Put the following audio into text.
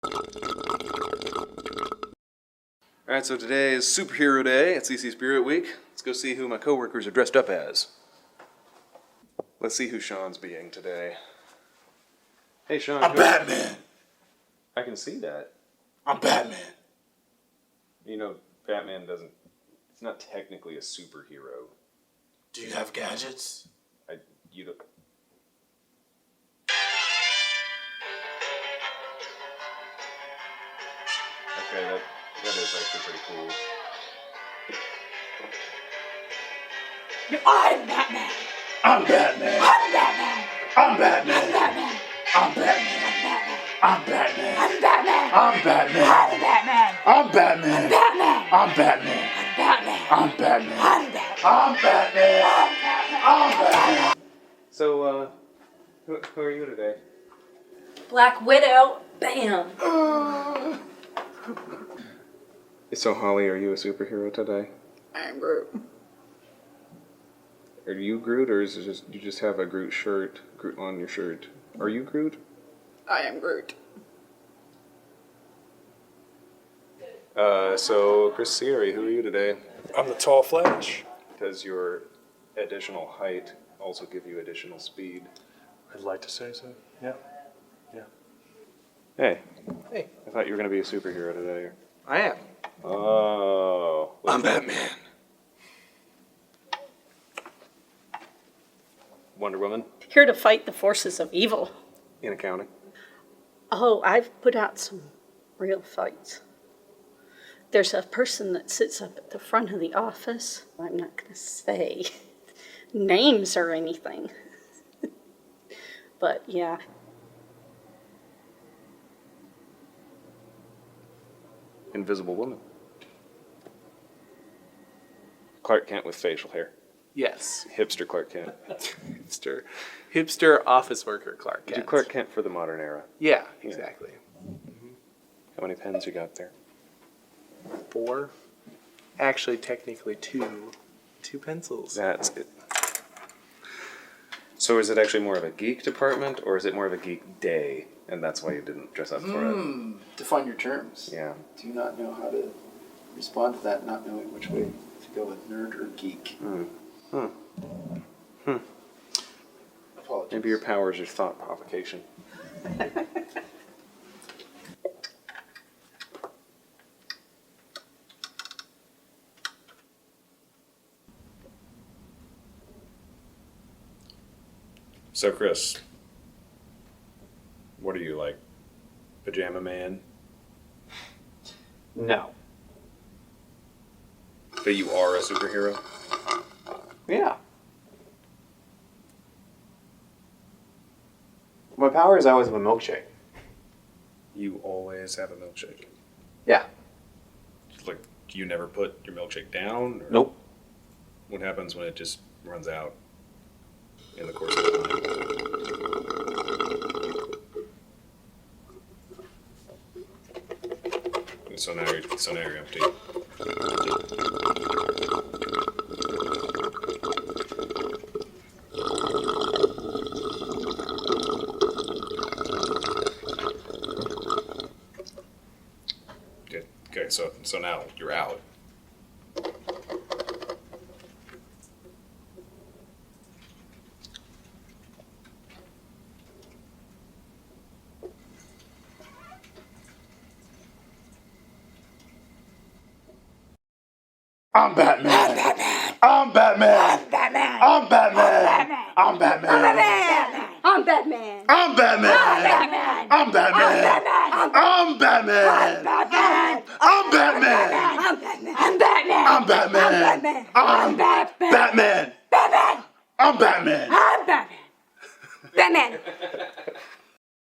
Alright, so today is Superhero Day at CC Spirit Week. Let's go see who my coworkers are dressed up as. Let's see who Sean's being today. Hey Sean. I'm Batman. I can see that. I'm Batman. You know, Batman doesn't... It's not technically a superhero. Do you have gadgets? You don't... Okay, that is actually pretty cool. I'm Batman! I'm Batman. I'm Batman! I'm Batman. I'm Batman! I'm Batman. I'm Batman! I'm Batman. I'm Batman! I'm Batman. I'm Batman! I'm Batman. I'm Batman! I'm Batman. I'm Batman! I'm Batman. I'm Batman. So, who are you today? Black Widow! Bam! So Holly, are you a superhero today? I'm Groot. Are you Groot, or is it just you just have a Groot shirt, Groot on your shirt? Are you Groot? I am Groot. So Chris Siri, who are you today? I'm the tall Flash. Does your additional height also give you additional speed? I'd like to say so. Yeah. Hey. Hey. I thought you were going to be a superhero today. I am. Oh. I'm Batman. Wonder Woman Here to fight the forces of evil. in accounting. Oh, I've put out some real fights. There's a person that sits up at the front of the office. I'm not going to say names or anything. But yeah. Invisible Woman. Clark Kent with facial hair. Yes. Hipster Clark Kent. Hipster office worker Clark Did Kent. you Clark Kent for the modern era? Yeah, exactly. How many pens you got there? 4. Actually, technically 2. 2 pencils. That's it. So is it actually more of a geek department, or is it more of a geek day, and that's why you didn't dress up for it? Define your terms. Yeah. Do you not know how to respond to that, not knowing which way to go with nerd or geek? Apologies. Maybe your powers are thought provocation. So Chris, what are you, like, pajama man? No. But you are a superhero? Yeah. My power is I always have a milkshake. You always have a milkshake. Yeah. Like, do you never put your milkshake down? Or Nope. What happens when it just runs out in the course of time? So now you're empty. Okay, so now you're out. I'm Batman. I'm Batman. I'm Batman. I'm Batman. I'm Batman! I'm Batman. I'm Batman. I'm Batman. I'm Batman. I'm Batman! I'm Batman. I'm Batman. I'm Batman. I'm Batman! Batman!